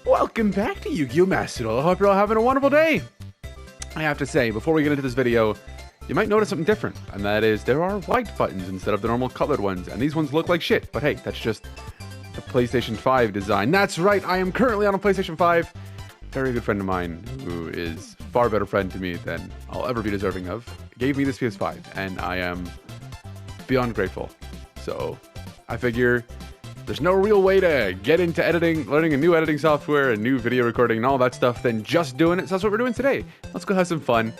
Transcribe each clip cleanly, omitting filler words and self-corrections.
Welcome back to YuGiOh Master Duel. I hope you're all having a wonderful day. I have to say, before we get into this video, you might notice something different, and that is there are white buttons instead of the normal colored ones, and these ones look like shit, but hey, that's just the PlayStation 5 design. That's right, I am currently on a PlayStation 5. Very good friend of mine, who is a far better friend to me than I'll ever be deserving of, gave me this PS5, and I am beyond grateful. So, I figure there's no real way to get into editing, learning a new editing software, and new video recording, and all that stuff than just doing it. So that's what we're doing today. Let's go have some fun.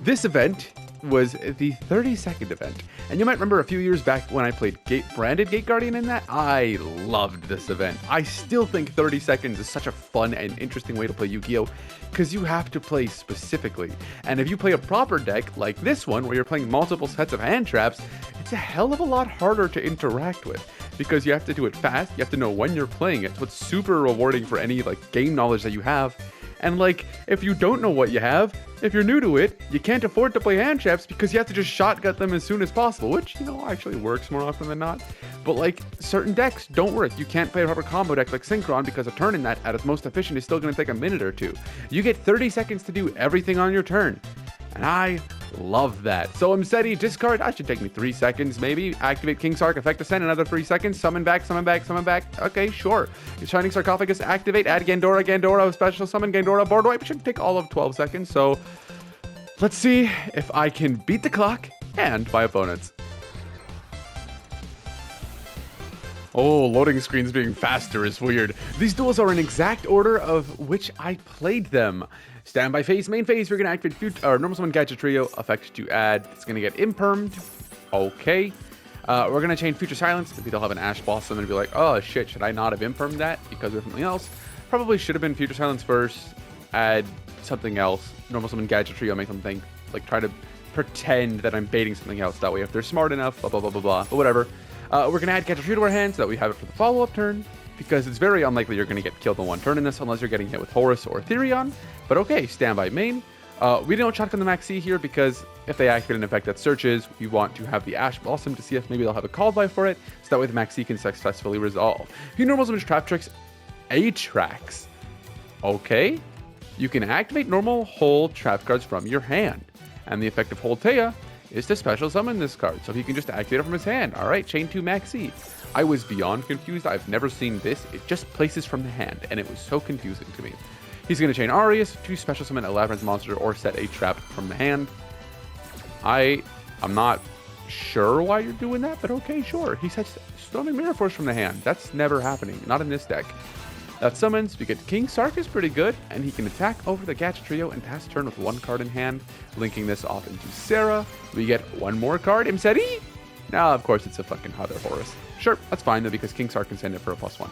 This event was the 30-second event. And you might remember a few years back when I played branded Gate Guardian in that. I loved this event. I still think 30 seconds is such a fun and interesting way to play YuGiOh because you have to play specifically. And if you play a proper deck like this one, where you're playing multiple sets of hand traps, it's a hell of a lot harder to interact with because you have to do it fast. You have to know when you're playing it. So it's super rewarding for any game knowledge that you have. And if you don't know what you have, if you're new to it, you can't afford to play hand traps because you have to just shotgun them as soon as possible, which, actually works more often than not. But certain decks don't work. You can't play a proper combo deck like Synchron because a turn in that at its most efficient is still going to take a minute or two. You get 30 seconds to do everything on your turn. And I love that. So Mseti, discard, that should take me 3 seconds maybe. Activate King Sark, effect Ascend, another 3 seconds. Summon back, summon back, summon back. Okay, sure. Shining Sarcophagus, activate, add Gandora, special summon Gandora, board wipe. It should take all of 12 seconds. So let's see if I can beat the clock and my opponents. Oh, loading screens being faster is weird. These duels are in exact order of which I played them. Standby phase, main phase, we're going to activate normal summon Gadget Trio, effect to add. It's going to get impermed. Okay. We're going to change Future Silence. Maybe they'll have an Ash Blossom and be like, oh shit, should I not have impermed that because of something else? Probably should have been Future Silence first, add something else. Normal summon Gadget Trio, make them think, try to pretend that I'm baiting something else. That way, if they're smart enough, blah, blah, blah, blah, blah, but whatever. We're going to add Gadget Trio to our hand so that we have it for the follow-up turn, because it's very unlikely you're going to get killed in one turn in this unless you're getting hit with Horus or Therion. But okay, standby main. We don't shotgun the Maxi here because if they activate an effect that searches, we want to have the Ash Blossom to see if maybe they'll have a call by for it, so that way the Maxi can successfully resolve. If you normal summon Trap Tricks, Atrax. Okay, you can activate normal hold trap cards from your hand, and the effect of Hold Teia is to special summon this card, so he can just activate it from his hand. All right, Chain 2 Maxi. I was beyond confused. I've never seen this. It just places from the hand, and it was so confusing to me. He's going to chain Arius to special summon a Labyrinth monster or set a trap from the hand. I'm not sure why you're doing that, but okay, sure. He sets Storming Mirror Force from the hand. That's never happening, not in this deck. That summons, we get King Sark is pretty good, and he can attack over the Gadget Trio and pass turn with 1 card in hand, linking this off into Sarah. We get 1 more card, Mseti. Now, of course, it's a fucking other Horus. Sure, that's fine though, because King Sark can send it for a +1.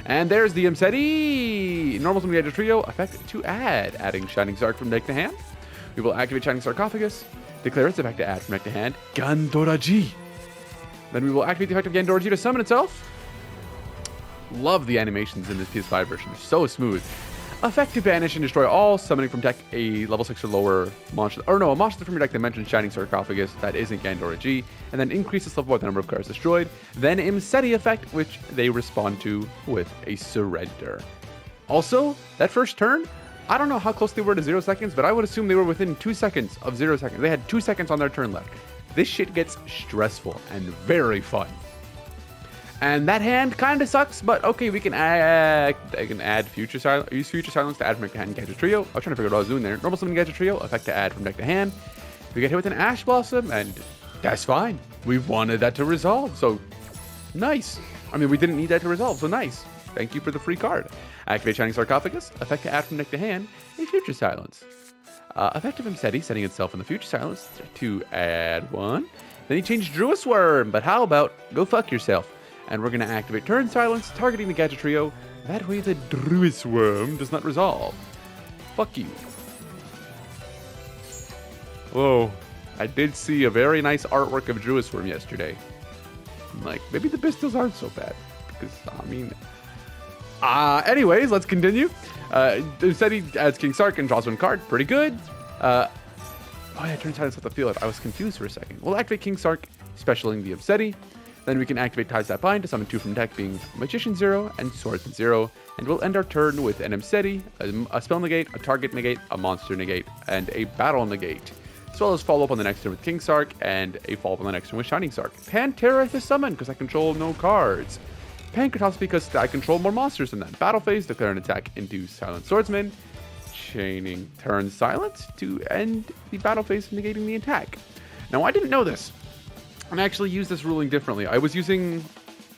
And there's the Mseti! Normal summon Gadget Trio, effect to add, adding Shining Sark from deck to hand. We will activate Shining Sarcophagus, declare its effect to add from deck to hand, Gandora G. Then we will activate the effect of Gandora G to summon itself. Love the animations in this PS5 version, they're so smooth. Effect to banish and destroy all summoning from deck a level 6 or lower monster, or no, a monster from your deck that mentions Shining Sarcophagus that isn't Gandora G, and then increase this level by the number of cards destroyed. Then Mseti effect, which they respond to with a surrender. Also, that first turn, I don't know how close they were to 0 seconds, but I would assume they were within 2 seconds of 0 seconds. They had 2 seconds on their turn left. This shit gets stressful and very fun. And that hand kind of sucks, but okay, we can add Future Silence, use Future Silence to add from deck to hand Gadget Trio. I was trying to figure out what I was doing there. Normal summon Gadget Trio, effect to add from deck to hand. We get hit with an Ash Blossom, and that's fine. We wanted that to resolve, so nice. I mean, we didn't need that to resolve, so nice. Thank you for the free card. Activate Shining Sarcophagus, effect to add from deck to hand a Future Silence. Effective Mseti, setting itself in the Future Silence to add 1. Then he changed Druid Worm, but how about go fuck yourself? And we're going to activate Turn Silence, targeting the Gadget Trio. That way the Druid Worm does not resolve. Fuck you. Whoa. I did see a very nice artwork of Druid Worm yesterday. Maybe the pistols aren't so bad. Because, anyways, let's continue. Instead he adds King Sark and draws 1 card. Pretty good. Oh yeah, Turn Silence off the field. I was confused for a second. We'll activate King Sark, specialing the Mseti. Then we can activate Ties That Bind to summon 2 from deck, being Magician 0 and Swordsman 0. And we'll end our turn with an Emseti, a Spell Negate, a Target Negate, a Monster Negate, and a Battle Negate. As well as follow up on the next turn with King Sark, and a follow up on the next turn with Shining Sark. Pantera to summon, because I control no cards. Pancratops because I control more monsters than that. Battle phase, declare an attack into Silent Swordsman. Chaining turn Silent to end the battle phase, negating the attack. Now, I didn't know this. I actually used this ruling differently. I was using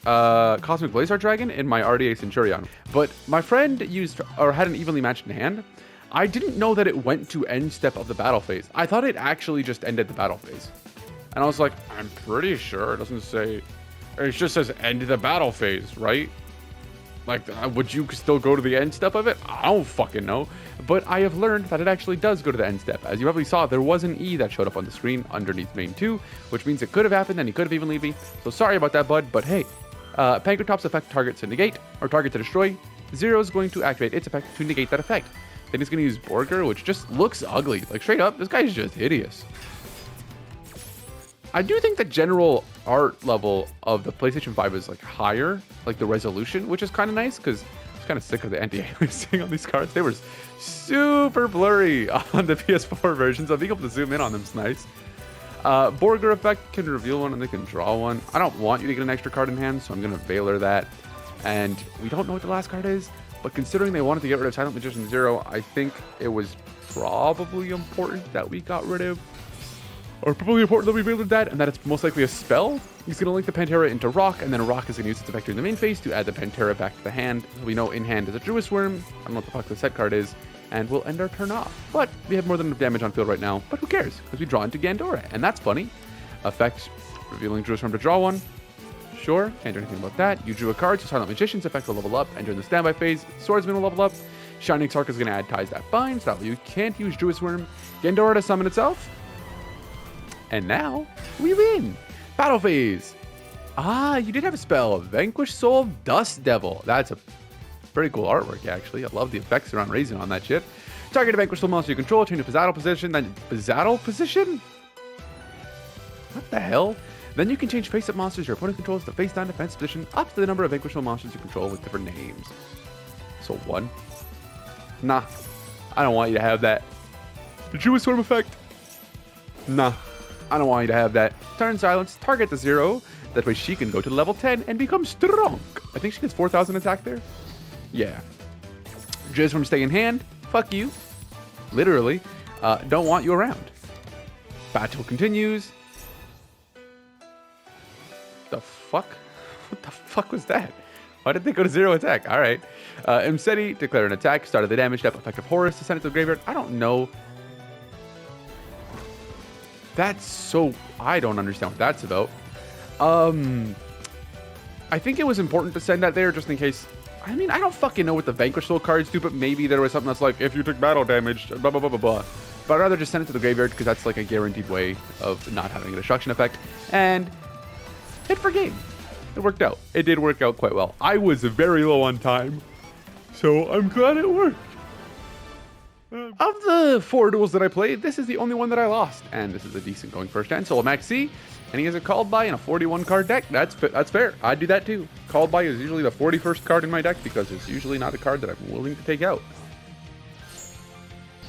Cosmic Blazar Dragon in my RDA Centurion, but my friend used or had an evenly matched in hand. I didn't know that it went to end step of the battle phase. I thought it actually just ended the battle phase. And I was like, I'm pretty sure it doesn't say, it just says end the battle phase, right? Like, would you still go to the end step of it? I don't fucking know. But I have learned that it actually does go to the end step. As you probably saw, there was an E that showed up on the screen underneath main 2, which means it could have happened and he could have even leaved me. So sorry about that, bud, but hey. Pancratops effect target to negate, or target to destroy. 0 is going to activate its effect to negate that effect. Then he's going to use Borger, which just looks ugly. Like, straight up, this guy's just hideous. I do think the general art level of the PlayStation 5 is like higher, like the resolution, which is kind of nice because I was kind of sick of the anti-aliasing on these cards. They were super blurry on the PS4 version, so being able to zoom in on them is nice. Borger effect can reveal one and they can draw one. I don't want you to get an extra card in hand, so I'm going to Veiler that. And we don't know what the last card is, but considering they wanted to get rid of Silent Magician 0, I think it was probably important that we got rid of, or probably important that we Veilered that, and that it's most likely a spell. He's going to link the Pantera into Rock, and then Rock is going to use its effect during the main phase to add the Pantera back to the hand. We know in hand is a Druid Worm. I don't know what the fuck the set card is, and we'll end our turn off. But we have more than enough damage on field right now, but who cares? Because we draw into Gandora, and that's funny. Effect, revealing Druid Worm to draw one. Sure, can't do anything about that. You drew a card, so Silent Magician's effect will level up, and during the standby phase, Swordsman will level up. Shining Sark is going to add Ties That Bind, so that way you can't use Druid Worm. Gandora to summon itself. And now, we win! Battle phase! Ah, you did have a spell. Vanquish Soul of Dust Devil. That's a pretty cool artwork, actually. I love the effects around raising on that shit. Target a Vanquish Soul monster you control, change to Pizzattle position, then Pizzattle position? What the hell? Then you can change face-up monsters your opponent controls to face-down defense position up to the number of Vanquish Soul monsters you control with different names. So 1. Nah, I don't want you to have that. The Druid Swarm effect? Nah. I don't want you to have that. Turn Silence, target the 0. That way she can go to level 10 and become strong. I think she gets 4,000 attack there. Yeah. Jizz from stay in hand. Fuck you. Literally. Don't want you around. Battle continues. The fuck? What the fuck was that? Why did they go to 0 attack? Alright. Emseti, declare an attack. Started the damage step. Effect of Horus to send it to the graveyard. I don't know. That's so... I don't understand what that's about. I think it was important to send that there just in case... I mean, I don't fucking know what the Vanquish Soul cards do, but maybe there was something that's like, if you took battle damage, blah, blah, blah, blah, blah. But I'd rather just send it to the graveyard because that's like a guaranteed way of not having a destruction effect. And hit for game. It worked out. It did work out quite well. I was very low on time, so I'm glad it worked. Of the 4 duels that I played, this is the only one that I lost. And this is a decent going first hand. So a Max C, and he has a Called By in a 41 card deck. That's fair. I'd do that too. Called By is usually the 41st card in my deck because it's usually not a card that I'm willing to take out.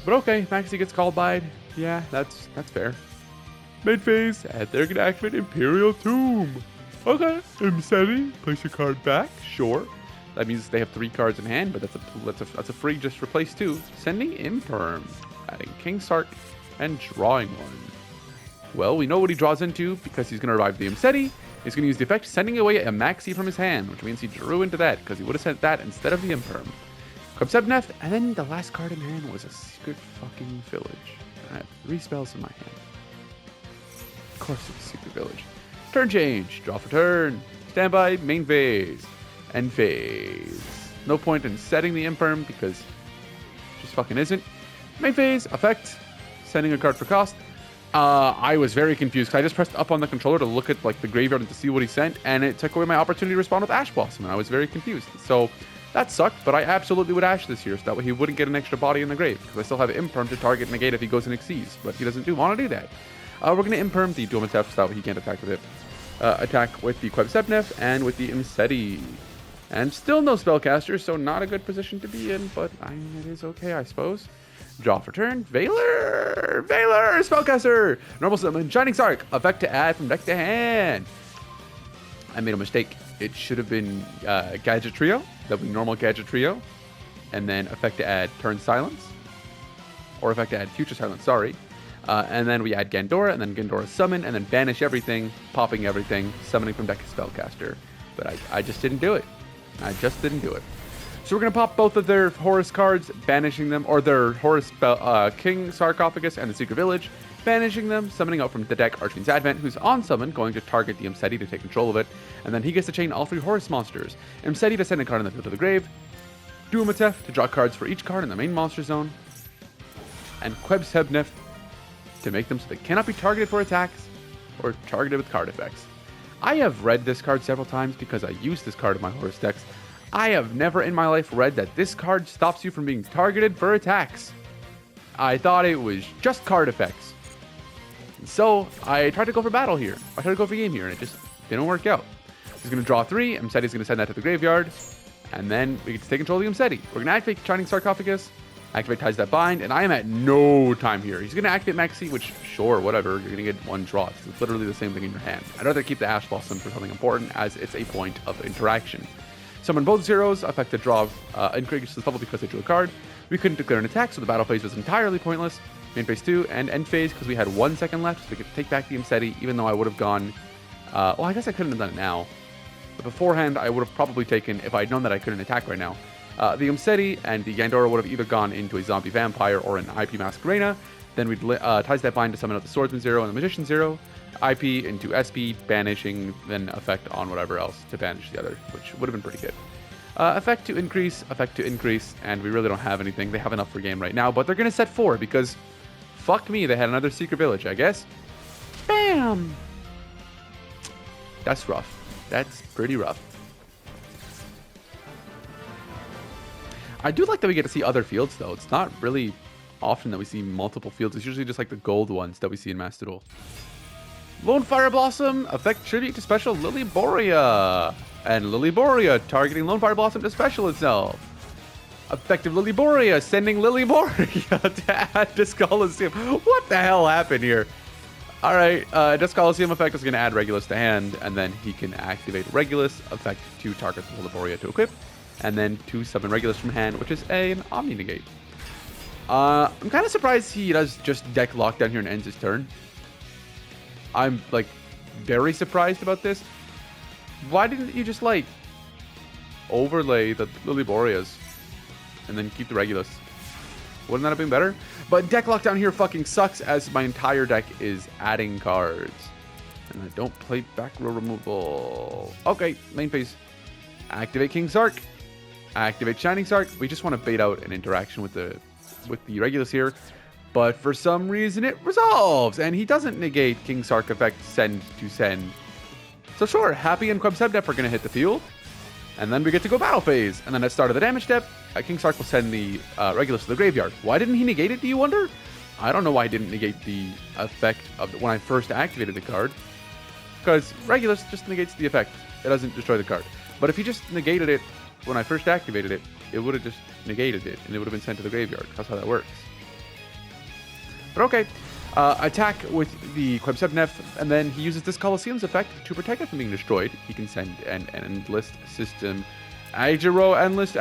But okay, Maxi gets Called By. Yeah, that's fair. Mid phase, and they're gonna activate Imperial Tomb. Okay, Emseti, place your card back. Sure. That means they have 3 cards in hand, but that's a free just replace 2. Sending Imperm, adding King Sark, and drawing one. Well, we know what he draws into because he's going to revive the Emseti. He's going to use the effect sending away a Maxi from his hand, which means he drew into that because he would have sent that instead of the Imperm. Kobsebnef, and then the last card in hand was a Secret fucking Village. I have 3 spells in my hand. Of course it's a Secret Village. Turn change, draw for turn, standby, main phase. End phase. No point in setting the Imperm because it just fucking isn't. Main phase, effect, sending a card for cost. I was very confused because I just pressed up on the controller to look at like the graveyard and to see what he sent, and it took away my opportunity to respond with Ash Blossom, and I was very confused. So that sucked, but I absolutely would Ash this year, so that way he wouldn't get an extra body in the grave, because I still have Imperm to target negate if he goes and exceeds, but he doesn't want to do that. We're going to Imperm the Duel Attack so that way he can't attack with it. attack with the Quebsebnef and with the Imseti. And still no spellcaster, so not a good position to be in, but I mean, it is okay, I suppose. Draw for turn. Valor, spellcaster. Normal summon, Shining Sark. Effect to add from deck to hand. I made a mistake. It should have been Gadget Trio. That would be normal Gadget Trio. And then effect to add Turn Silence. Or effect to add Future Silence, sorry. And then we add Gandora, and then Gandora summon, and then banish everything, popping everything, summoning from deck spellcaster. But I just didn't do it. I just didn't do it. So we're going to pop both of their Horus cards, banishing them, or their Horus King Sarcophagus and the Secret Village, banishing them, summoning out from the deck Archfiend's Advent, who's on summon, going to target the Imseti to take control of it, and then he gets to chain all 3 Horus monsters. Imseti to send a card in the field to the grave, Duomatef to draw cards for each card in the main monster zone, and Quebsebnef to make them so they cannot be targeted for attacks or targeted with card effects. I have read this card several times because I use this card in my Horus decks. I have never in my life read that this card stops you from being targeted for attacks. I thought it was just card effects. So I tried to go for battle here. I tried to go for game here, and it just didn't work out. He's going to draw 3. Imseti is going to send that to the graveyard. And then we get to take control of the Imseti. We're going to activate Shining Sarcophagus, activate Ties That Bind, and I am at no time here. He's going to activate Maxi, which, sure, whatever. You're going to get 1 draw. It's literally the same thing in your hand. I'd rather keep the Ash Blossom for something important, as it's a point of interaction. Summon both zeros, effect to draw increases the level because they drew a card. We couldn't declare an attack, so the battle phase was entirely pointless. Main phase 2 and end phase, because we had 1 second left, so we could take back the Imseti, even though I would have gone... well, I guess I couldn't have done it now. But beforehand, I would have probably taken, if I had known that I couldn't attack right now, the Imseti and the Gandora would have either gone into a Zombie Vampire or an IP Masquerena. Then we'd Ties That Bind to summon out the Swordsman 0 and the Magician 0. IP into SP, banishing, then effect on whatever else to banish the other, which would have been pretty good. Effect to increase, and we really don't have anything. They have enough for game right now, but they're going to set 4 because, fuck me, they had another Secret Village, I guess. Bam! That's rough. That's pretty rough. I do like that we get to see other fields, though. It's not really often that we see multiple fields. It's usually just like the gold ones that we see in Master Duel. Lone Fire Blossom, effect tribute to special Lilyboria. And Lilyboria targeting Lone Fire Blossom to special itself. Effective Lilyboria sending Lilyboria to add Disc Coliseum. What the hell happened here? Alright, Disc Coliseum effect is going to add Regulus to hand, and then he can activate Regulus, effect to target the Lilyboria to equip, and then to summon Regulus from hand, which is an Omni Negate. I'm kind of surprised he does just deck lockdown here and ends his turn. I'm, like, very surprised about this. Why didn't you just, like, overlay the Lilyborias and then keep the Regulus? Wouldn't that have been better? But deck lockdown here fucking sucks, as my entire deck is adding cards. And I don't play back row removal. Okay, main phase. Activate King Sark. Activate Shining Sark. We just want to bait out an interaction with the Regulus here. But for some reason it resolves, and he doesn't negate King Sark effect send to send. So sure, Happy and Quebsebnef are going to hit the field. And then we get to go battle phase. And then at the start of the damage step, King Sark will send the Regulus to the graveyard. Why didn't he negate it, do you wonder? I don't know why he didn't negate the effect of when I first activated the card. Because Regulus just negates the effect. It doesn't destroy the card. But if he just negated it when I first activated it, it would have just negated it. And it would have been sent to the graveyard. That's how that works. But okay. Attack with the Quebsebnef, and then he uses this Coliseum's effect to protect it from being destroyed. He can send an endless system. YuGiOh, endless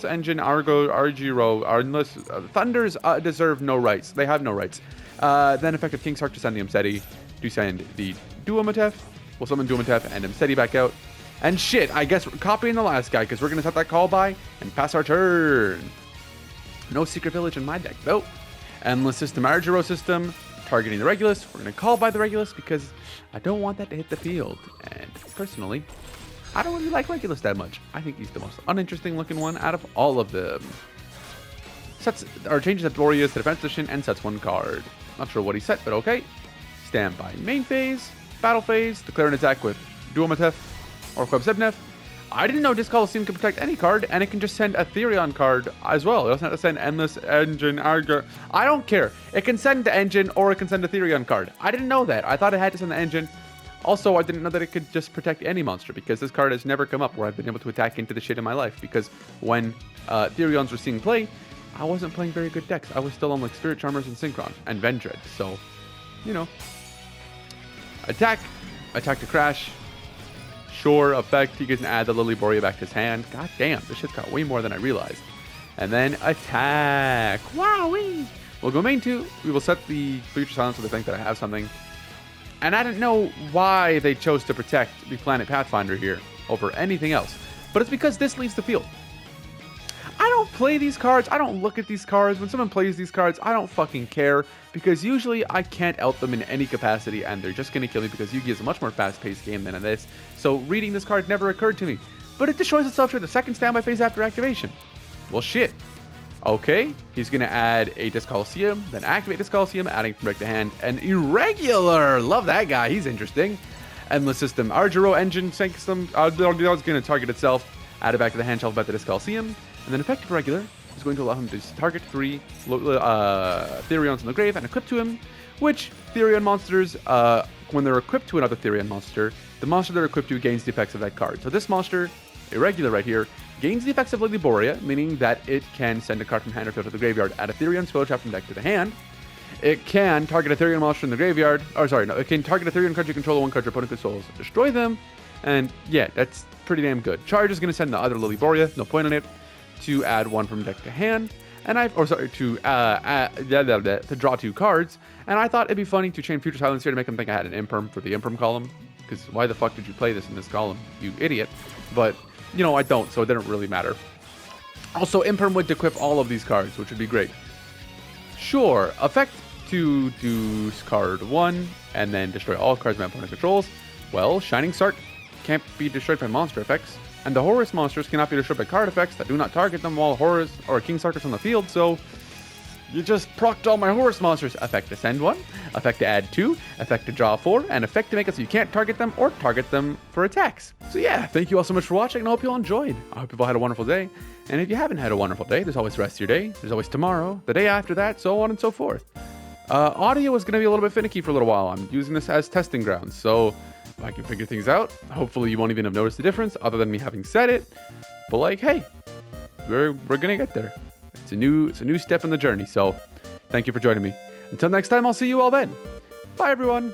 engine, YuGiOh, endless. Thunders deserve no rights. They have no rights. Then effective King Sark to send the Imseti, to send the Duomatef. We'll summon Duomatef and Imseti back out. And shit, I guess we're copying the last guy, because we're going to set that call by and pass our turn. No Secret Village in my deck, though. Endless system, YuGiOh system, targeting the Regulus. We're going to call by the Regulus because I don't want that to hit the field. And personally, I don't really like Regulus that much. I think he's the most uninteresting looking one out of all of them. Sets or changes Doria's to defense position and sets 1 card. Not sure what he set, but okay. Standby main phase, battle phase, declare an attack with Duomatef or Quebsebnef. I didn't know Disc Coliseum can protect any card, and it can just send a Therion card as well. It doesn't have to send Endless Engine, YuGiOh. I don't care. It can send the Engine, or it can send a Therion card. I didn't know that. I thought it had to send the Engine Also, I didn't know that it could just protect any monster, because this card has never come up where I've been able to attack into the shit in my life, because when Therions were seeing play, I wasn't playing very good decks. I was still on like Spirit Charmers and Synchron and Vendread, so, you know. Attack to crash. Sure, effect, he can add the Lilyboria back to his hand. God damn, this shit's got way more than I realized. And then attack. Wowee! We'll go main 2. We will set the Future Silence so they think that I have something. And I didn't know why they chose to protect the Planet Pathfinder here over anything else. But it's because this leaves the field. I don't play these cards. I don't look at these cards. When someone plays these cards, I don't fucking care. Because usually I can't out them in any capacity, and they're just going to kill me because Yu-Gi is a much more fast-paced game than this. So reading this card never occurred to me. But it destroys itself during the second standby phase after activation. Well, shit. Okay, he's going to add a Disc Coliseum, then activate Disc Coliseum, adding from deck to hand. An Irregular! Love that guy, he's interesting. Endless System, YuGiOh Engine System, it's going to target itself, add it back to the hand shelf about the Disc Coliseum, and then Effective Regular is going to allow him to target 3 Therions in the grave and equip to him, which Therion monsters, when they're equipped to another Therion monster, the monster they're equipped to gains the effects of that card. So this monster, Irregular right here, gains the effects of Lilyboria, meaning that it can send a card from hand or field to the graveyard, add a Therion spell trap from deck to the hand. It can target a Therion monster in the graveyard, it can target a Therion card you control, one card your opponent controls, destroy them, and yeah, that's pretty damn good. Charge is going to send the other Lilyboria, no point on it, to add 1 from deck to hand, and to draw 2 cards, and I thought it'd be funny to chain Future Silence here to make them think I had an Imperm for the Imperm column, because why the fuck did you play this in this column, you idiot, but you know, I don't, so it didn't really matter. Also, Imperm would equip all of these cards, which would be great. Sure, effect to discard 1, and then destroy all cards my opponent controls. Well, Shining Sark can't be destroyed by monster effects, and the Horus monsters cannot be destroyed by card effects that do not target them while Horus or King Sark is on the field, so you just procced all my Horus monsters. Effect to send 1, effect to add 2, effect to draw 4, and effect to make it so you can't target them or target them for attacks. So yeah, thank you all so much for watching, and I hope you all enjoyed. I hope you all had a wonderful day. And if you haven't had a wonderful day, there's always the rest of your day. There's always tomorrow, the day after that, so on and so forth. Audio is going to be a little bit finicky for a little while. I'm using this as testing grounds, so if I can figure things out, hopefully you won't even have noticed the difference other than me having said it. But like, hey, we're going to get there. It's a new step in the journey, so thank you for joining me. Until next time, I'll see you all then. Bye, everyone.